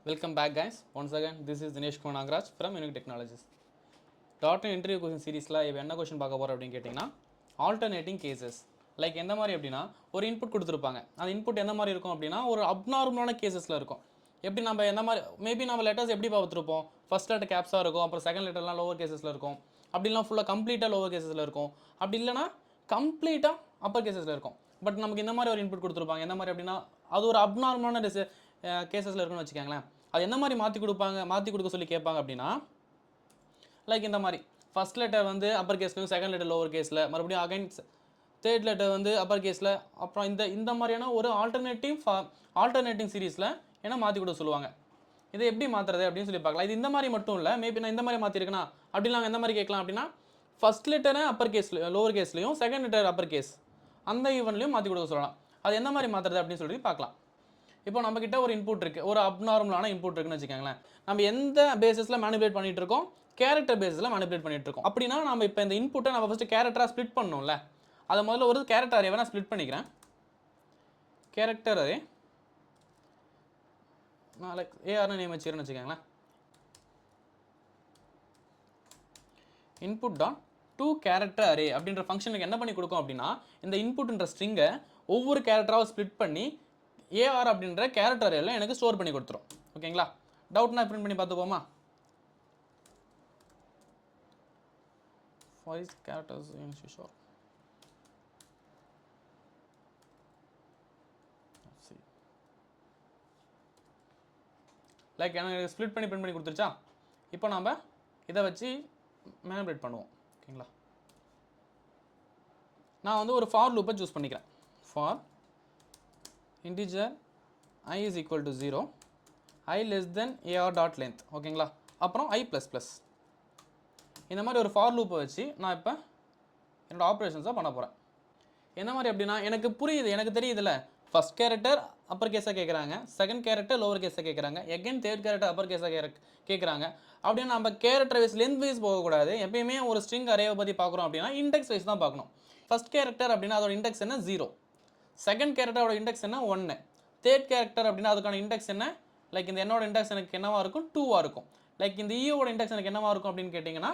Welcome back guys. Once again this is Dinesh Kumar Nagaraj from Unique Technologies. Dot interview question சீரிஸில் இப்போ என்ன question பார்க்க போகிறோம் அப்படின்னு கேட்டிங்கன்னா ஆல்டர்னேட்டிங் கேசஸ் லைக் எந்த மாதிரி அப்படின்னா ஒரு இன்புட் கொடுத்துருப்பாங்க. அந்த இன்புட் எந்த மாதிரி இருக்கும் அப்படின்னா ஒரு அப்நார்மலான கேசஸில் இருக்கும். எப்படி நம்ம எந்த மாதிரி மேபி நம்ம லெட்டர்ஸ் எப்படி பார்த்துருப்போம், ஃபஸ்ட் லெட்டர் கேப்ஸாக இருக்கும், அப்புறம் செகண்ட் லெட்டர்லாம் லோவர் கேசஸில் இருக்கும், அப்படிலாம் ஃபுல்லாக கம்ப்ளீட்டாக லோவர் கேசஸில் இருக்கும், அப்படி இல்லைனா கம்ப்ளீட்டாக அப்பர் கேசஸில் இருக்கும். பட் நமக்கு இந்த மாதிரி ஒரு இன்புட் கொடுத்துருப்பாங்க. எந்த மாதிரி அப்படின்னா அது ஒரு அப்நார்மலான கேசஸில் இருக்குன்னு வச்சுக்கோங்களேன். அது எந்த மாதிரி மாற்றி கொடுக்க சொல்லி கேட்பாங்க அப்படின்னா லைக் இந்த மாதிரி ஃபஸ்ட் லெட்டர் வந்து அப்பர் கேஸ்லையும் செகண்ட் லெட்டர் லோவர் கேஸில், மறுபடியும் அகைன் தேர்ட் லெட்டர் வந்து அப்பர் கேஸில், அப்புறம் இந்த மாதிரியான ஒரு ஆல்டர்னேட்டிங் சீரீஸில் ஏன்னா மாற்றி கொடுக்க சொல்லுவாங்க. இதை எப்படி மாற்றுறது அப்படின்னு சொல்லி பார்க்கலாம். இது இந்த மாதிரி மட்டும் இல்லை, மேபி நான் இந்த மாதிரி மாற்றிருக்கேன்னா அப்படிலாம் எந்த மாதிரி கேட்கலாம் அப்படின்னா ஃபஸ்ட் லெட்டரை அப்பர் கேஸ்லையும் லோவர் கேஸ்லையும் செகண்ட் லெட்டர் அப்பர் கேஸ் அந்த ஈவன்லையும் மாற்றி கொடுக்க சொல்லலாம். அது எந்த மாதிரி மாற்றுறது அப்படின்னு சொல்லி பார்க்கலாம். இப்போ நம்மக்கிட்ட ஒரு இன்புட் இருக்குது, ஒரு அப்நார்மலான இன்புட் இருக்குன்னு வச்சுக்கோங்களேன். நம்ம எந்த பேசிஸில் மேனிபுலேட் பண்ணிகிட்டு இருக்கோம், கேரக்டர் பேஸில் மேனிபுலேட் பண்ணிகிட்டு இருக்கோம். அப்படின்னா நம்ம இப்போ இந்த இன்புட்டை நம்ம ஃபஸ்ட்டு கேரக்டராக ஸ்ப்ளிட் பண்ணணும்ல. அதை முதல்ல ஒரு கேரக்டர் அரேவை நான் ஸ்ப்ளிட் பண்ணிக்கிறேன். கேரக்டர் அரே நான் லைக் ஏஆர்னு நேம் வச்சுக்கிறேன்னு வச்சுக்கோங்களேன். Input dot to character array அப்படின்ற ஃபங்க்ஷனுக்கு என்ன பண்ணி கொடுக்கும் அப்படின்னா இந்த இன்புட்ன்ற ஸ்ட்ரிங்கை ஒவ்வொரு கேரக்டராக ஸ்ப்ளிட் பண்ணி ஏஆர் அப்படின்ற கேரக்டர் அரேல எனக்கு ஸ்டோர் பண்ணி கொடுத்துரும். ஓகேங்களா? டவுட்னா பிரிண்ட் பண்ணி பார்த்துப்போமா? வாய்ஸ் கேரக்டர்ஸ் ஷோர் லைக் எனக்கு ஸ்ப்ளிட் பண்ணி பிரிண்ட் பண்ணி கொடுத்துருச்சா? இப்போ நம்ம இதை வச்சு மேனிபுலேட் பண்ணுவோம். ஓகேங்களா? நான் வந்து ஒரு ஃபார் லூப்பை சூஸ் பண்ணிக்கிறேன். For integer I is equal to 0, I less than AR dot length. ஓகேங்களா? அப்புறம் I plus plus. இந்த மாதிரி ஒரு ஃபார் லூப்பை வச்சு நான் இப்போ என்னோட ஆப்ரேஷன்ஸாக பண்ண போகிறேன். என்ன மாதிரி அப்படின்னா எனக்கு புரியுது, எனக்கு தெரியுதுல்ல. ஃபஸ்ட் கேரக்டர் அப்பர் கேஸாக கேட்குறாங்க, செகண்ட் கேரக்டர் லோவர் கேஸாக கேட்குறாங்க, எகைன் தேர்ட் கேரக்டர் அப்பர் கேஸாக கேட்குறாங்க. அப்படின்னா நம்ம கேரக்டர் வைஸ் லென்த் வைஸ் போகக்கூடாது. எப்பயுமே ஒரு ஸ்ட்ரிங் அரேவை பற்றி பார்க்குறோம் அப்படின்னா இண்டெக்ஸ் வைஸ் தான் பார்க்கணும். ஃபஸ்ட் கேரக்டர் அப்படின்னா அதோட இண்டெக்ஸ் என்ன 0, செகண்ட் கேரக்டரோட இண்டெக்ஸ் என்ன 1, தேர்ட் கேரக்டர் அப்படின்னா அதுக்கான இண்டெக்ஸ் என்ன, லைக் இந்த என்னோட இண்டெக்ஸ் எனக்கு என்னவாக இருக்கும் 2ஆக இருக்கும். லைக் இந்த ஈயோட இண்டெக்ஸ் எனக்கு என்னவாக இருக்கும் அப்படின்னு கேட்டிங்கன்னா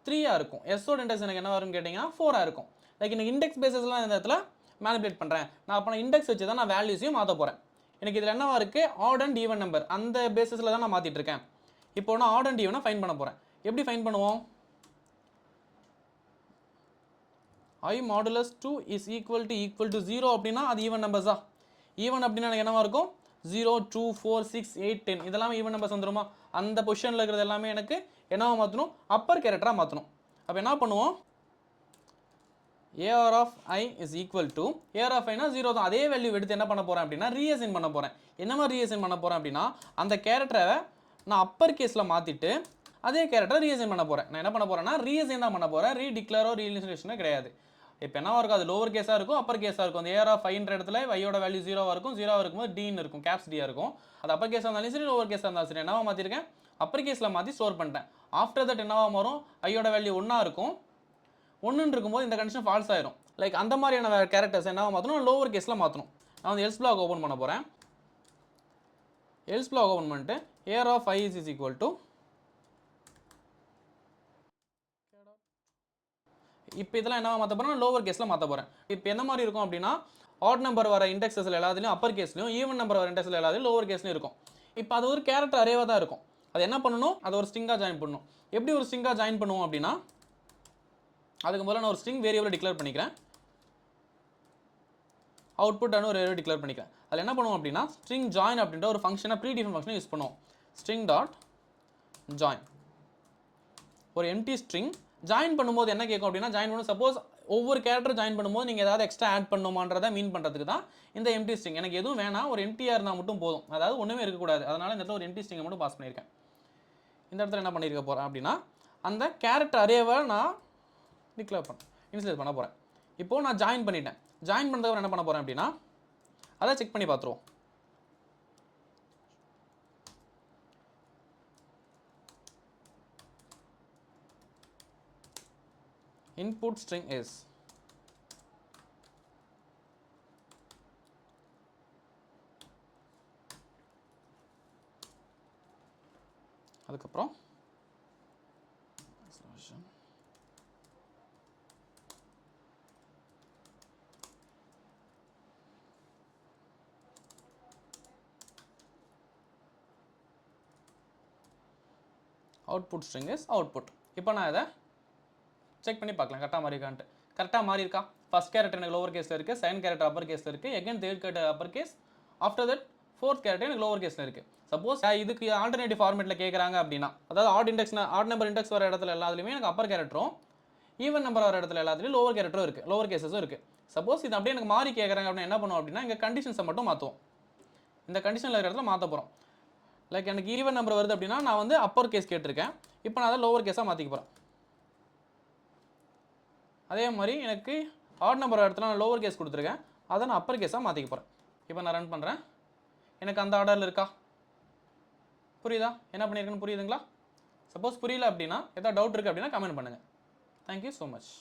3ஆக இருக்கும். எஸ்ஸோட இண்டெக்ஸ் எனக்கு என்னவாக இருக்குன்னு கேட்டிங்கன்னா 4ஆக இருக்கும். லைக் எனக்கு இண்டெக்ஸ் பேஸஸ்லாம் இந்த இடத்துல மேனிபுலேட் பண்ணுறேன். நான் அப்போ இண்டெக்ஸ் வச்சு தான் நான் வேல்யூஸையும் மாற்ற போகிறேன். எனக்கு இதில் என்னவாக இருக்குது ஆட் அண்ட் ஈவன் நம்பர், அந்த பேஸஸில் தான் நான் மாற்றிட்டு இருக்கேன். இப்போ நான் ஆட் அண்ட் ஈவனை ஃபைன் பண்ண போகிறேன். எப்படி ஃபைன் பண்ணுவோம்? I modulus 2 is equal to 0 அப்படின்னா அது ஈவன் நம்பர்ஸா? ஈவன் அப்படின்னா எனக்கு என்னவா இருக்கும் 0, 2, 4, 6, 8, 10 இதெல்லாம் ஈவன் நம்பர்ஸ் வந்துருமா? அந்த பொசிஷனில் இருக்கிறது எல்லாமே எனக்கு என்னவா மாற்றணும்? அப்பர் கேரக்டராக மாற்றணும். அப்போ என்ன பண்ணுவோம்? AR of I is equal to AR of I னா 0 தான். அதே வேல்யூ எடுத்து என்ன பண்ண போகிறேன் அப்படின்னா ரீஅசைன் பண்ண போகிறேன். என்ன மாதிரி ரீஅசைன் பண்ண போகிறேன் அப்படின்னா அந்த கேரக்டரை நான் அப்பர் கேஸில் மாற்றிட்டு அதே கேரக்டரை ரீஅசைன் பண்ண போகிறேன். நான் என்ன பண்ண போகிறேன்னா ரீஅசைன் தான் பண்ண போகிறேன். ரீடிக்ளரோ ரீஇனிஷியேஷனோ கிடையாது. இப்போ என்னவா இருக்கும், அது லோவர் கேஸாக இருக்கும், அப்பர் கேஸாக இருக்கும். அந்த ஏஆர் ஆஃப் ஐன்ற இடத்துல ஐயோட வேல்யூ 0வாக இருக்கும், 0வாக இருக்கும்போது டீன்னு இருக்கும், கேப்ஸ் டியாக இருக்கும். அது அப்பர் கேஸாக இருந்தாலும் சரி லோவர் கேஸாக இருந்தாலும் சரி என்னவா மாற்றிருக்கேன், அப்பர் கேஸில் மாற்றி ஸ்டோர் பண்ணிட்டேன். ஆஃப்டர் தட் என்னவா மாறும், ஐயோட வேல்யூ 1ஆக இருக்கும். 1ன்னு இருக்கும்போது இந்த கண்டிஷன் ஃபால்ஸ் ஆயிரும். லைக் அந்த மாதிரியான கேரக்டர்ஸ் என்னவா மாற்றணும், லோவர் கேஸில் மாற்றணும். நான் வந்து எல்ஸ் பிளாக் ஓப்பன் பண்ண போகிறேன். எல்ஸ் பிளாக் ஓப்பன் பண்ணிட்டு AR of I is equal to இப்போ இதெல்லாம் என்ன மாற்ற போகிறேன், லோவர் கேஸில் மாற்ற போகிறேன். இப்போ என்ன மாதிரி இருக்கும் அப்படின்னா ஆட் நம்பர் வர இண்டெக்ஸஸில் எல்லாத்துலையும் அப்பர் கேஸ்லையும், ஈவன் நம்பர் வர இண்டெக்ஸில் எல்லாத்துலையும் லோவர் கேஸ்லையும் இருக்கும். இப்போ அது ஒரு கேரக்டர் அரேவாக தான் இருக்கும். அது என்ன பண்ணணும், அதை ஒரு ஸ்ட்ரிங்காக ஜாயின் பண்ணணும். எப்படி ஒரு ஸ்ட்ரிங்காக ஜாயின் பண்ணுவோம் அப்படின்னா அதுக்கு முதல்ல நான் ஒரு ஸ்ட்ரிங் வேரியபிள் டிக்ளேர் பண்ணிக்கிறேன். அவுட்புட் ஒரு வேரியபிள் டிக்ளேர் பண்ணிக்கிறேன். அதில் என்ன பண்ணுவோம் அப்படின்னா ஸ்ட்ரிங் ஜாயின் அப்படின்ற ஒரு ஃபங்க்ஷனை ப்ரீ டிஃபைன் ஃபங்க்ஷனை யூஸ் பண்ணுவோம். ஸ்ட்ரிங் டாட் ஜாயின் ஒரு எம்டி ஸ்ட்ரிங் ஜாயின் பண்ணும்போது என்ன கேட்கும் அப்படின்னா ஜாயின் பண்ணும் சப்போஸ் ஒவ்வொரு கேரக்டர் ஜாயின் பண்ணும்போது நீங்கள் ஏதாவது எக்ஸ்ட்ரா ஆட் பண்ணுமான்றதை மீன் பண்ணுறதுக்கு தான் இந்த எம்டி ஸ்ட்ரிங். எனக்கு எதுவும் வேணாம், ஒரு எம்டிஆர் இருந்தால் மட்டும் போதும், அதாவது ஒன்றுமே இருக்கக்கூடாது. அதனால் இந்த இடத்துல ஒரு எம்டி ஸ்ட்ரிங்கை மட்டும் பாஸ் பண்ணியிருக்கேன். இந்த இடத்துல என்ன பண்ணியிருக்க போகிறேன் அப்படின்னா அந்த கேரக்டர் அரேவை நான் டிக்ளேர் இனிஷியலைஸ் பண்ண போகிறேன். இப்போது நான் ஜாயின் பண்ணிட்டேன். ஜாயின் பண்ணுறதுக்கு என்ன பண்ண போகிறேன் அப்படின்னா அதை செக் பண்ணி பார்த்துருவோம். Input string is அதுக்கப்புறம் அவுட்புட் ஸ்ட்ரிங் இஸ் அவுட்புட். இப்போ நான் இதை செக் பண்ணி பார்க்கலாம் கரெக்டாக மாறி இருக்கான்ட்டு. கரெக்டாக மாறி இருக்கா? ஃபர்ஸ்ட் கேரக்டர் எனக்கு லோவர் கேஸில் இருக்குது, செகண்ட் கேரக்டர் அப்பர் கேஸில் இருக்குது, again third character upper case, after that fourth character எனக்கு லோவர் கேஸில் இருக்குது. சப்போஸ் இதுக்கு ஆல்டர்னேட்டிவ் ஃபார்மேட்டில் கேட்குறாங்க அப்படின்னா, அதாவது ஆட் நம்பர் இண்டெக்ஸ் வர இடத்துல எல்லாத்துலேயுமே எனக்கு அப்பர் கேரக்டரும், ஈவன் நம்பர் வர இடத்துல எல்லாத்துலேயும் லோவர் கேரக்டரும் இருக்குது, லோவர் கேஸஸும் இருக்குது. சப்போஸ் இது அப்படியே எனக்கு மாறி கேட்குறாங்க அப்படின்னா என்ன பண்ணுவோம் அப்படின்னா, இங்கே கண்டிஷன்ஸை மட்டும் மாற்றுவோம். இந்த கண்டிஷனில் இருக்கிற இடத்துல மாற்ற போகிறோம். லைக் எனக்கு ஈவன் நம்பர் வருது அப்படின்னா நான் வந்து அப்பர் கேஸ் கேட்டிருக்கேன், இப்போ நான் அதை லோவர் கேஸாக மாற்றிக்க போகிறேன். அதே மாதிரி எனக்கு ஆட் நம்பர் இடத்துல நான் லோவர் கேஸ் கொடுத்துருக்கேன், அதை நான் அப்பர் கேஸாக மாற்றிக்க போகிறேன். இப்போ நான் ரன் பண்ணுறேன், எனக்கு அந்த ஆர்டரில் இருக்கா? புரியுதா என்ன பண்ணியிருக்குன்னு? புரியுதுங்களா? சப்போஸ் புரியல அப்படின்னா, ஏதாவது டவுட் இருக்குது அப்படின்னா கமெண்ட் பண்ணுங்கள். Thank you so much.